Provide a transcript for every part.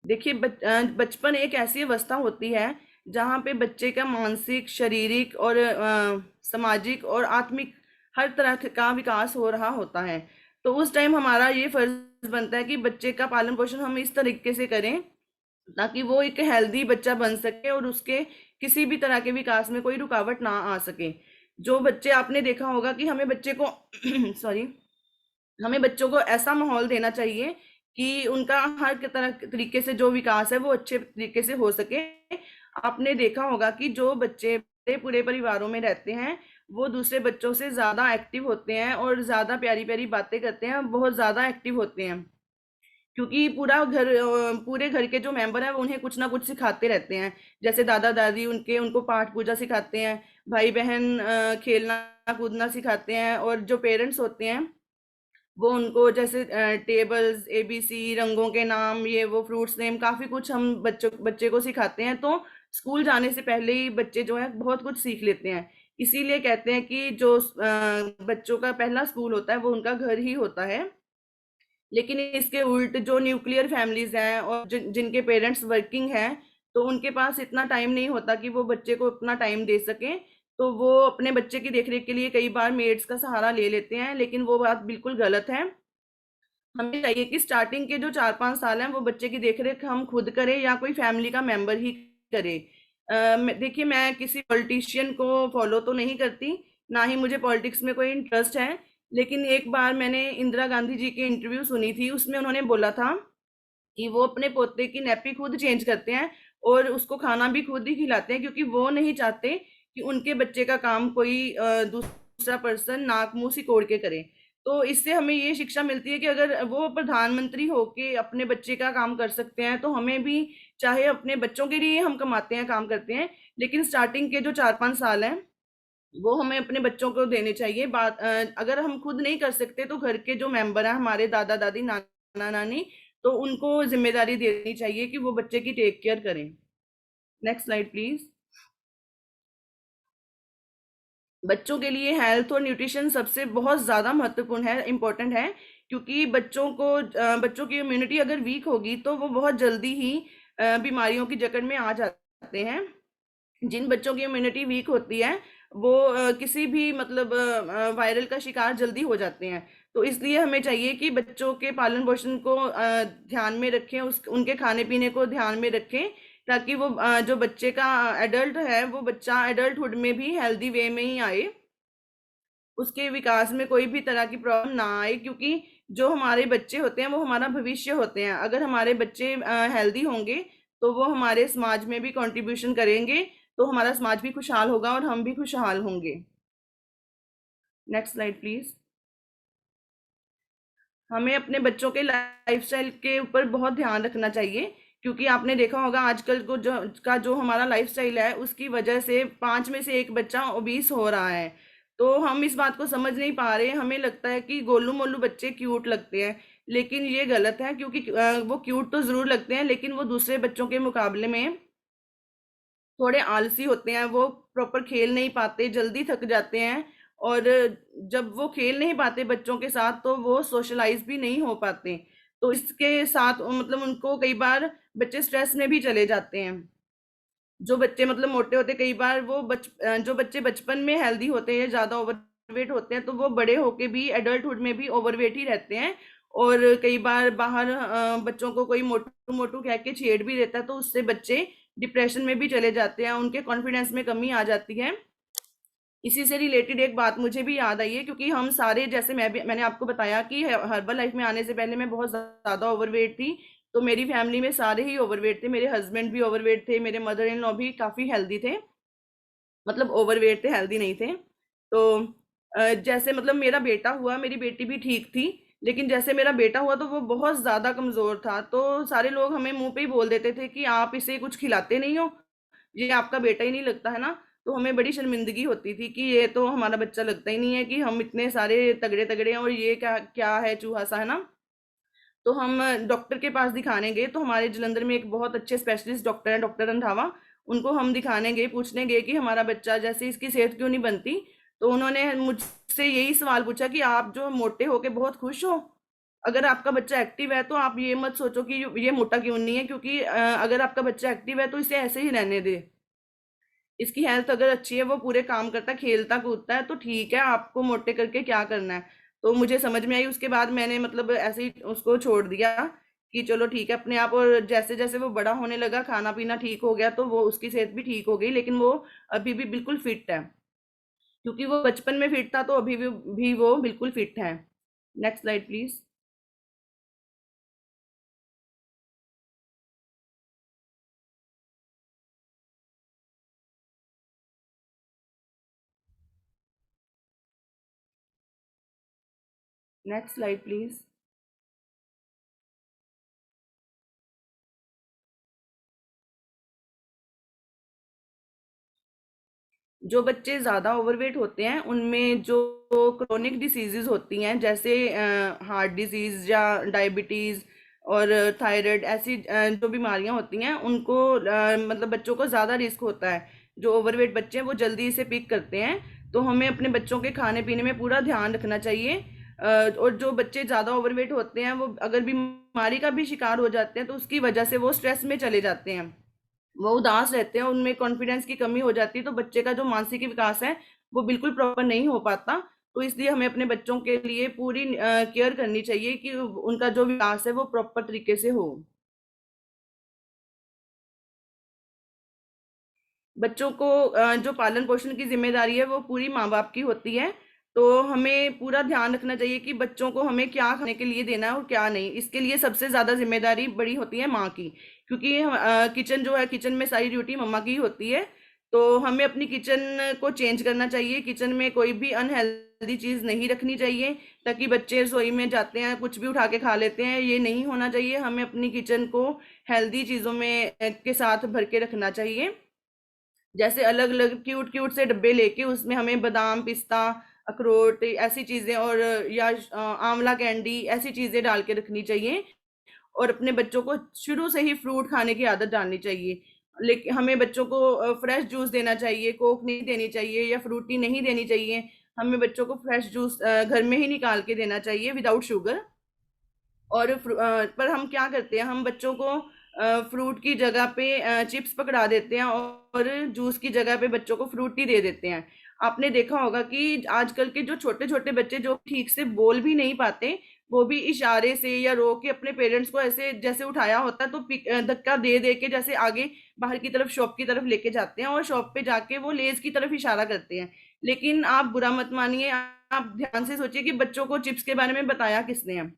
देखिए बचपन एक ऐसी अवस्था होती है जहाँ पे बच्चे का मानसिक, शारीरिक और सामाजिक और आत्मिक हर तरह का विकास हो रहा होता है। तो उस टाइम हमारा ये फर्ज बनता है कि बच्चे का पालन पोषण हम इस तरीके से करें ताकि वो एक हेल्दी बच्चा बन सके और उसके किसी भी तरह के विकास में कोई रुकावट ना आ सके। जो बच्चे आपने देखा होगा कि हमें बच्चे को सॉरी, हमें बच्चों को ऐसा माहौल देना चाहिए कि उनका हर तरह तरीके से जो विकास है वो अच्छे तरीके से हो सके। आपने देखा होगा कि जो बच्चे पूरे परिवारों में रहते हैं वो दूसरे बच्चों से ज्यादा एक्टिव होते हैं और ज्यादा प्यारी प्यारी बातें करते हैं, बहुत ज्यादा एक्टिव होते हैं। क्योंकि पूरे घर के जो मेंबर हैं वो उन्हें कुछ ना कुछ सिखाते रहते हैं। जैसे दादा दादी उनको पाठ पूजा सिखाते हैं, भाई बहन खेलना कूदना सिखाते हैं, और जो पेरेंट्स होते हैं वो उनको जैसे टेबल्स, एबीसी, रंगों के नाम, ये वो फ्रूट्स नेम, काफी कुछ हम बच्चे को सिखाते हैं। तो स्कूल जाने से पहले ही बच्चे जो है बहुत कुछ सीख लेते हैं। इसीलिए कहते हैं कि जो बच्चों का पहला स्कूल होता है वो उनका घर ही होता है। लेकिन इसके उल्ट जो न्यूक्लियर फैमिलीज हैं और जिनके पेरेंट्स वर्किंग हैं, तो उनके पास इतना टाइम नहीं होता कि वो बच्चे को अपना टाइम दे सकें। तो वो अपने बच्चे की देखरेख के लिए कई बार मेड्स का सहारा ले लेते हैं, लेकिन वो बात बिल्कुल गलत है। हमें चाहिए कि स्टार्टिंग के जो 4-5 साल हैं वो बच्चे की देखरेख हम खुद करें या कोई फैमिली का मेंबर ही करे। देखिए, मैं किसी पॉलिटिशियन को फॉलो तो नहीं करती, ना ही मुझे पॉलिटिक्स में कोई इंटरेस्ट है। लेकिन एक बार मैंने इंदिरा गांधी जी की इंटरव्यू सुनी थी, उसमें उन्होंने बोला था कि वो अपने पोते की नैपी खुद चेंज करते हैं और उसको खाना भी खुद ही खिलाते हैं, क्योंकि वो नहीं चाहते कि उनके बच्चे का काम कोई दूसरा पर्सन नाक मुंह सिकोड़ के करे। तो इससे हमें ये शिक्षा मिलती है कि अगर वो प्रधानमंत्री होके अपने बच्चे का काम कर सकते हैं तो हमें भी, चाहे अपने बच्चों के लिए हम कमाते हैं, काम करते हैं, लेकिन स्टार्टिंग के जो 4-5 साल हैं वो हमें अपने बच्चों को देने चाहिए। अगर हम खुद नहीं कर सकते तो घर के जो मेंबर हैं, हमारे दादा दादी, नाना नानी, तो उनको जिम्मेदारी देनी चाहिए कि वो बच्चे की टेक केयर करें। Next slide please. बच्चों के लिए हेल्थ और न्यूट्रिशन सबसे बहुत ज़्यादा महत्वपूर्ण है, इम्पोर्टेंट है। क्योंकि बच्चों की इम्यूनिटी अगर वीक होगी तो वो बहुत जल्दी ही बीमारियों की जकड़ में आ जाते हैं। जिन बच्चों की इम्यूनिटी वीक होती है वो किसी भी मतलब वायरल का शिकार जल्दी हो जाते हैं। तो इसलिए हमें चाहिए कि बच्चों के पालन पोषण को ध्यान में रखें, उनके खाने पीने को ध्यान में रखें, ताकि वो जो बच्चे का एडल्ट है वो बच्चा एडल्टहुड में भी हेल्दी वे में ही आए, उसके विकास में कोई भी तरह की प्रॉब्लम ना आए। क्योंकि जो हमारे बच्चे होते हैं वो हमारा भविष्य होते हैं। अगर हमारे बच्चे हेल्दी होंगे तो वो हमारे समाज में भी कंट्रीब्यूशन करेंगे, तो हमारा समाज भी खुशहाल होगा और हम भी खुशहाल होंगे। Next slide please. हमें अपने बच्चों के लाइफस्टाइल के ऊपर बहुत ध्यान रखना चाहिए। क्योंकि आपने देखा होगा आजकल को जो हमारा लाइफस्टाइल है उसकी वजह से 5 में से 1 बच्चा ओबीस हो रहा है। तो हम इस बात को समझ नहीं पा रहे, हमें लगता है कि गोलू मोलू बच्चे क्यूट लगते हैं, लेकिन ये गलत है। क्योंकि वो क्यूट तो जरूर लगते हैं लेकिन वो दूसरे बच्चों के मुकाबले में थोड़े आलसी होते हैं, वो प्रॉपर खेल नहीं पाते, जल्दी थक जाते हैं। और जब वो खेल नहीं पाते बच्चों के साथ तो वो सोशलाइज भी नहीं हो पाते। तो इसके साथ मतलब उनको कई बार बच्चे स्ट्रेस में भी चले जाते हैं। जो बच्चे मतलब मोटे होते, कई बार जो बच्चे बचपन में हेल्दी होते हैं, ज्यादा ओवरवेट होते हैं, तो वो बड़े होके भी एडल्टहुड में भी ओवरवेट ही रहते हैं। और कई बार बाहर बच्चों को कोई मोटू मोटू कह के छेड़ भी देता है, तो उससे बच्चे डिप्रेशन में भी चले जाते हैं, उनके कॉन्फिडेंस में कमी आ जाती है। इसी से रिलेटेड एक बात मुझे भी याद आई है, क्योंकि हम सारे, जैसे मैंने आपको बताया कि हर्बल लाइफ में आने से पहले मैं बहुत ज्यादा ओवरवेट थी। तो मेरी फैमिली में सारे ही ओवरवेट थे, मेरे हस्बैंड भी ओवरवेट थे, मेरे मदर इन लॉ भी काफी हेल्दी थे, मतलब ओवरवेट थे, हेल्दी नहीं थे। तो जैसे मतलब मेरा बेटा हुआ, मेरी बेटी भी ठीक थी, लेकिन जैसे मेरा बेटा हुआ तो वो बहुत ज्यादा कमजोर था। तो सारे लोग हमें मुंह पे ही बोल देते थे कि आप इसे कुछ खिलाते नहीं हो, ये आपका बेटा ही नहीं लगता है ना। तो हमें बड़ी शर्मिंदगी होती थी कि ये तो हमारा बच्चा लगता ही नहीं है, कि हम इतने सारे तगड़े तगड़े हैं और ये क्या क्या है, चूहा सा है ना। तो हम डॉक्टर के पास दिखाने गए, तो हमारे जलंधर में एक बहुत अच्छे स्पेशलिस्ट डॉक्टर हैं, डॉक्टर रंधावा। उनको हम दिखाने गए, पूछने गए कि हमारा बच्चा जैसे इसकी सेहत क्यों नहीं बनती। तो उन्होंने मुझसे यही सवाल पूछा कि आप जो मोटे होके बहुत खुश हो, अगर आपका बच्चा एक्टिव है तो आप ये मत सोचो कि ये मोटा क्यों नहीं है, क्योंकि अगर आपका बच्चा एक्टिव है तो इसे ऐसे ही रहने दे। इसकी हेल्थ अगर अच्छी है, वो पूरे काम करता है, खेलता कूदता है, तो ठीक है, आपको मोटे करके क्या करना है। तो मुझे समझ में आई, उसके बाद मैंने मतलब ऐसे ही उसको छोड़ दिया कि चलो ठीक है अपने आप। और जैसे जैसे वो बड़ा होने लगा, खाना पीना ठीक हो गया, तो वो उसकी सेहत भी ठीक हो गई, लेकिन वो अभी भी बिल्कुल फिट है। क्योंकि वो बचपन में फिट था तो अभी भी वो बिल्कुल फिट है। Next slide please. Next slide please. जो बच्चे ज़्यादा ओवरवेट होते हैं उनमें जो क्रोनिक डिसीजेज होती हैं, जैसे हार्ट डिजीज़ या डायबिटीज़ और थायराइड, ऐसी जो बीमारियां होती हैं उनको मतलब बच्चों को ज़्यादा रिस्क होता है। जो ओवरवेट बच्चे हैं वो जल्दी इसे पिक करते हैं। तो हमें अपने बच्चों के खाने पीने में पूरा ध्यान रखना चाहिए। और जो बच्चे ज़्यादा ओवरवेट होते हैं वो अगर बीमारी का भी शिकार हो जाते हैं तो उसकी वजह से वो स्ट्रेस में चले जाते हैं, वो उदास रहते हैं, उनमें कॉन्फिडेंस की कमी हो जाती है, तो बच्चे का जो मानसिक विकास है वो बिल्कुल प्रॉपर नहीं हो पाता। तो इसलिए हमें अपने बच्चों के लिए पूरी केयर करनी चाहिए कि उनका जो विकास है वो प्रॉपर तरीके से हो। बच्चों को जो पालन पोषण की जिम्मेदारी है वो पूरी माँ बाप की होती है। तो हमें पूरा ध्यान रखना चाहिए कि बच्चों को हमें क्या खाने के लिए देना है और क्या नहीं। इसके लिए सबसे ज्यादा जिम्मेदारी बड़ी होती है माँ की, क्योंकि किचन जो है, किचन में सारी ड्यूटी मम्मा की होती है। तो हमें अपनी किचन को चेंज करना चाहिए, किचन में कोई भी अनहेल्दी चीज नहीं रखनी चाहिए, ताकि बच्चे रसोई में जाते हैं कुछ भी उठा के खा लेते हैं, ये नहीं होना चाहिए। हमें अपनी किचन को हेल्दी चीजों में के साथ भर के रखना चाहिए। जैसे अलग अलग क्यूट क्यूट से डब्बे लेके उसमें हमें बादाम, पिस्ता, अखरोट, ऐसी चीजें, और या आंवला कैंडी, ऐसी चीजें डाल के रखनी चाहिए। और अपने बच्चों को शुरू से ही फ्रूट खाने की आदत डालनी चाहिए। लेकिन हमें बच्चों को फ्रेश जूस देना चाहिए, कोक नहीं देनी चाहिए या फ्रूटी नहीं देनी चाहिए। हमें बच्चों को फ्रेश जूस घर में ही निकाल के देना चाहिए विदाउट शुगर। और पर हम क्या करते हैं, हम बच्चों को फ्रूट की जगह पे चिप्स पकड़ा देते हैं और जूस की जगह पे बच्चों को फ्रूटी दे देते हैं। आपने देखा होगा कि आजकल के जो छोटे छोटे बच्चे जो ठीक से बोल भी नहीं पाते, वो भी इशारे से या रो के अपने पेरेंट्स को ऐसे जैसे उठाया होता है तो धक्का दे दे के जैसे आगे बाहर की तरफ, शॉप की तरफ लेके जाते हैं, और शॉप पे जाके वो लेज की तरफ इशारा करते हैं। लेकिन आप बुरा मत मानिए, आप ध्यान से सोचिए कि बच्चों को चिप्स के बारे में बताया किसने है?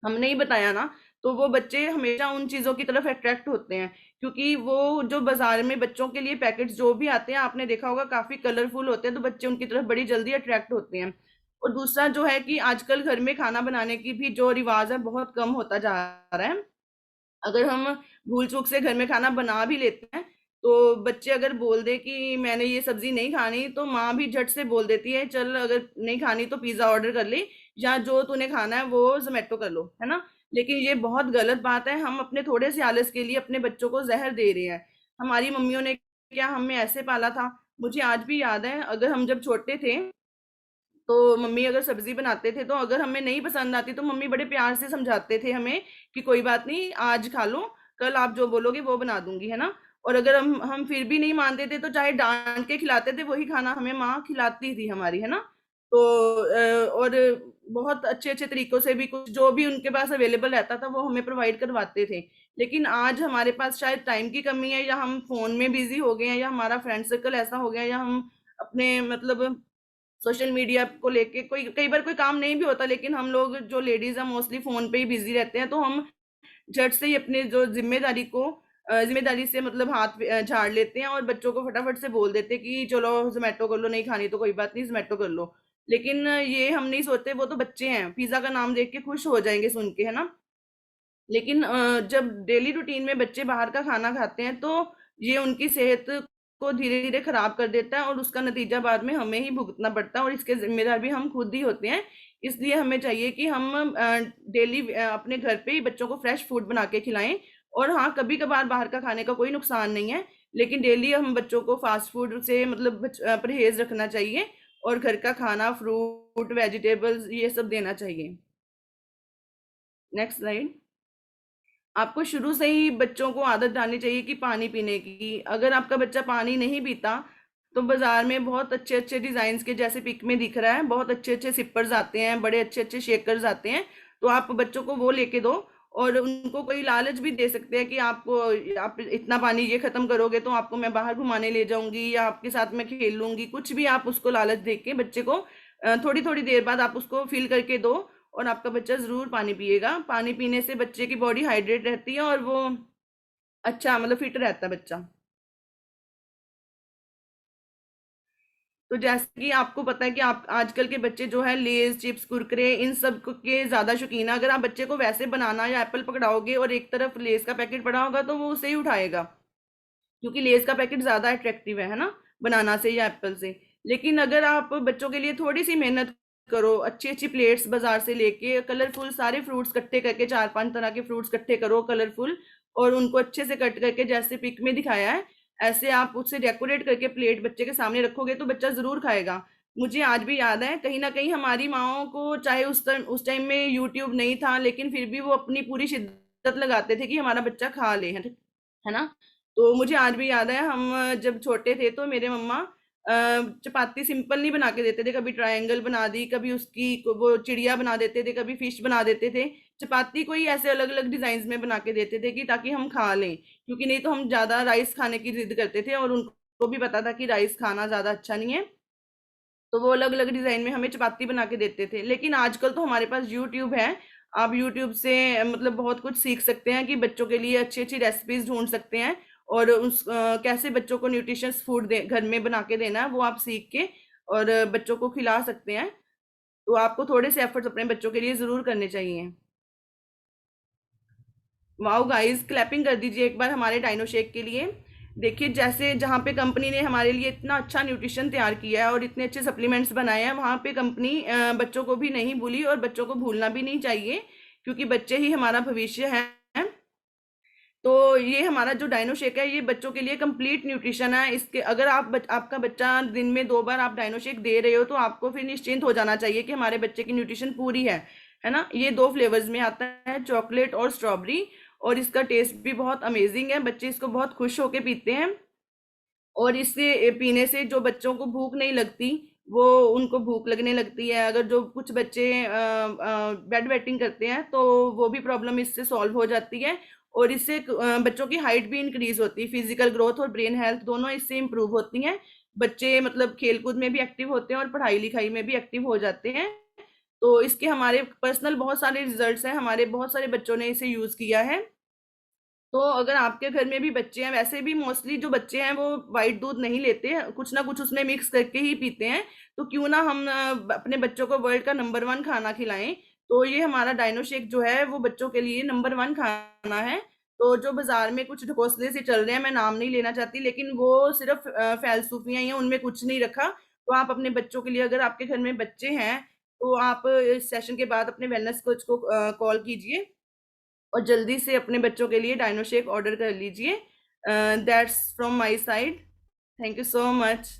हमने ही बताया ना। तो वो बच्चे हमेशा उन चीजों की तरफ अट्रैक्ट होते हैं, क्योंकि वो जो बाजार में बच्चों के लिए पैकेट्स जो भी आते हैं, आपने देखा होगा काफी कलरफुल होते हैं, तो बच्चे उनकी तरफ बड़ी जल्दी अट्रैक्ट होते हैं। और दूसरा जो है कि आजकल घर में खाना बनाने की भी जो रिवाज है बहुत कम होता जा रहा है। अगर हम भूल चूक से घर में खाना बना भी लेते हैं, तो बच्चे अगर बोल दे कि मैंने ये सब्जी नहीं खानी, तो माँ भी झट से बोल देती है चल अगर नहीं खानी तो पिज्जा ऑर्डर कर ले, या जो तूने खाना है वो जोमेटो कर लो, है ना। लेकिन ये बहुत गलत बात है, हम अपने थोड़े से आलस के लिए अपने बच्चों को जहर दे रहे हैं। हमारी मम्मियों ने क्या हमें ऐसे पाला था? मुझे आज भी याद है, अगर हम जब छोटे थे तो मम्मी अगर सब्जी बनाते थे, तो अगर हमें नहीं पसंद आती तो मम्मी बड़े प्यार से समझाते थे हमें कि कोई बात नहीं, आज खा लो, कल आप जो बोलोगे वो बना दूंगी, है ना। और अगर हम फिर भी नहीं मानते थे तो चाहे डांट के खिलाते थे, वही खाना हमें माँ खिलाती थी हमारी, है ना। तो और बहुत अच्छे अच्छे तरीकों से भी कुछ जो भी उनके पास अवेलेबल रहता था वो हमें प्रोवाइड करवाते थे। लेकिन आज हमारे पास शायद टाइम की कमी है, या हम फोन में बिजी हो गए हैं, या हमारा फ्रेंड सर्कल ऐसा हो गया है, या हम अपने मतलब सोशल मीडिया को लेके, कोई कई बार कोई काम नहीं भी होता, लेकिन हम लोग जो लेडीज हैं मोस्टली फोन पे ही बिजी रहते हैं, तो हम झट से ही अपने जो जिम्मेदारी से मतलब हाथ झाड़ लेते हैं और बच्चों को फटाफट से बोल देते हैं कि चलो जोमेटो कर लो, नहीं खानी तो कोई बात नहीं जोमेटो कर लो। लेकिन ये हम नहीं सोचते, वो तो बच्चे हैं, पिज्जा का नाम देख के खुश हो जाएंगे सुन के, है ना। लेकिन जब डेली रूटीन में बच्चे बाहर का खाना खाते हैं तो ये उनकी सेहत को धीरे धीरे खराब कर देता है, और उसका नतीजा बाद में हमें ही भुगतना पड़ता है, और इसके जिम्मेदार भी हम खुद ही होते हैं। इसलिए हमें चाहिए कि हम डेली अपने घर पे ही बच्चों को फ्रेश फूड बना के खिलाएं। और हाँ, कभी कभार बाहर का खाने का कोई नुकसान नहीं है, लेकिन डेली हम बच्चों को फास्ट फूड से मतलब परहेज रखना चाहिए, और घर का खाना, फ्रूट, वेजिटेबल्स, ये सब देना चाहिए। Next slide. आपको शुरू से ही बच्चों को आदत डालनी चाहिए कि पानी पीने की। अगर आपका बच्चा पानी नहीं पीता तो बाजार में बहुत अच्छे अच्छे डिजाइन के, जैसे पिक में दिख रहा है, बहुत अच्छे अच्छे सिपर्स आते हैं, बड़े अच्छे अच्छे शेकर्स आते हैं। तो आप बच्चों को वो लेके दो, और उनको कोई लालच भी दे सकते हैं कि आपको, आप इतना पानी ये खत्म करोगे तो आपको मैं बाहर घुमाने ले जाऊंगी या आपके साथ मैं खेल लूंगी, कुछ भी आप उसको लालच दे के बच्चे को थोड़ी थोड़ी देर बाद आप उसको फिल करके दो, और आपका बच्चा जरूर पानी पिएगा। पानी पीने से बच्चे की बॉडी हाइड्रेट रहती है और वो अच्छा, मतलब फिट रहता है बच्चा। तो जैसे कि आपको पता है कि आप आजकल के बच्चे जो है लेज चिप्स कुरकुरे इन सब के ज्यादा शौकीन है। अगर आप बच्चे को वैसे बनाना या एप्पल पकड़ाओगे और एक तरफ लेस का पैकेट पड़ा होगा तो वो उसे ही उठाएगा, क्योंकि लेस का पैकेट ज्यादा अट्रैक्टिव है ना, बनाना से या एप्पल से। लेकिन अगर आप बच्चों के लिए थोड़ी सी मेहनत करो, अच्छी अच्छी प्लेट्स बाजार से लेके कलरफुल सारे फ्रूट्स इकट्ठे करके, 4-5 तरह के फ्रूट्स इकट्ठे करो कलरफुल, और उनको अच्छे से कट करके जैसे पिक में दिखाया है ऐसे आप उससे डेकोरेट करके प्लेट बच्चे के सामने रखोगे तो बच्चा जरूर खाएगा। मुझे आज भी याद है, कहीं ना कहीं हमारी माओ को, चाहे उस टाइम में यूट्यूब नहीं था, लेकिन फिर भी वो अपनी पूरी शिद्दत लगाते थे कि हमारा बच्चा खा ले, है ना। तो मुझे आज भी याद है, हम जब छोटे थे तो मेरे मम्मा चपाती सिंपल नहीं बना के देते थे, कभी ट्रायंगल बना दी, कभी उसकी वो चिड़िया बना देते थे, कभी फिश बना देते थे। चपाती को ही ऐसे अलग अलग डिजाइन में बना के देते थे कि ताकि हम खा लें, क्योंकि नहीं तो हम ज्यादा राइस खाने की जिद करते थे और उनको भी पता था कि राइस खाना ज्यादा अच्छा नहीं है। तो वो अलग अलग डिजाइन में हमें चपाती बना के देते थे। लेकिन आजकल तो हमारे पास यूट्यूब है, आप यूट्यूब से मतलब बहुत कुछ सीख सकते हैं कि बच्चों के लिए अच्छी अच्छी रेसिपीज ढूंढ सकते हैं, और कैसे बच्चों को न्यूट्रिशियस फूड दे घर में बना के देना है वो आप सीख के और बच्चों को खिला सकते हैं। तो आपको थोड़े से एफर्ट्स अपने बच्चों के लिए जरूर करने चाहिए। वाओ गाइस, क्लैपिंग कर दीजिए एक बार हमारे डाइनो शेक के लिए। देखिए, जैसे जहाँ पे कंपनी ने हमारे लिए इतना अच्छा न्यूट्रिशन तैयार किया है और इतने अच्छे सप्लीमेंट्स बनाए हैं, वहाँ पे कंपनी बच्चों को भी नहीं भूली, और बच्चों को भूलना भी नहीं चाहिए, क्योंकि बच्चे ही हमारा भविष्य है। तो ये हमारा जो डाइनो शेक है ये बच्चों के लिए कंप्लीट न्यूट्रिशन है। इसके अगर आपका बच्चा दिन में 2 बार आप डाइनो शेक दे रहे हो तो आपको फिर निश्चिंत हो जाना चाहिए कि हमारे बच्चे की न्यूट्रिशन पूरी है ना। ये 2 फ्लेवर्स में आता है, चॉकलेट और स्ट्रॉबेरी, और इसका टेस्ट भी बहुत अमेजिंग है, बच्चे इसको बहुत खुश होके पीते हैं। और इससे पीने से जो बच्चों को भूख नहीं लगती, वो उनको भूख लगने लगती है। अगर जो कुछ बच्चे बेड वेटिंग करते हैं तो वो भी प्रॉब्लम इससे सॉल्व हो जाती है, और इससे बच्चों की हाइट भी इंक्रीज होती है, फिजिकल ग्रोथ और ब्रेन हेल्थ दोनों इससे इंप्रूव होती हैं। बच्चे मतलब खेलकूद में भी एक्टिव होते हैं और पढ़ाई लिखाई में भी एक्टिव हो जाते हैं। तो इसके हमारे पर्सनल बहुत सारे रिजल्ट्स हैं, हमारे बहुत सारे बच्चों ने इसे यूज किया है। तो अगर आपके घर में भी बच्चे हैं, वैसे भी मोस्टली जो बच्चे हैं वो वाइट दूध नहीं लेते हैं, कुछ ना कुछ उसमें मिक्स करके ही पीते हैं, तो क्यों ना हम अपने बच्चों को वर्ल्ड का नंबर 1 खाना खिलाएं। तो ये हमारा डाइनो शेक जो है वो बच्चों के लिए नंबर 1 खाना है। तो जो बाजार में कुछ ढकोसले से चल रहे हैं, मैं नाम नहीं लेना चाहती, लेकिन वो सिर्फ फैलसूफियां ही हैं, उनमें कुछ नहीं रखा। तो आप अपने बच्चों के लिए, अगर आपके घर में बच्चे हैं, तो आप इस सेशन के बाद अपने वेलनेस कोच को कॉल कीजिए और जल्दी से अपने बच्चों के लिए डाइनो शेक ऑर्डर कर लीजिए। That's from my side. Thank you so much.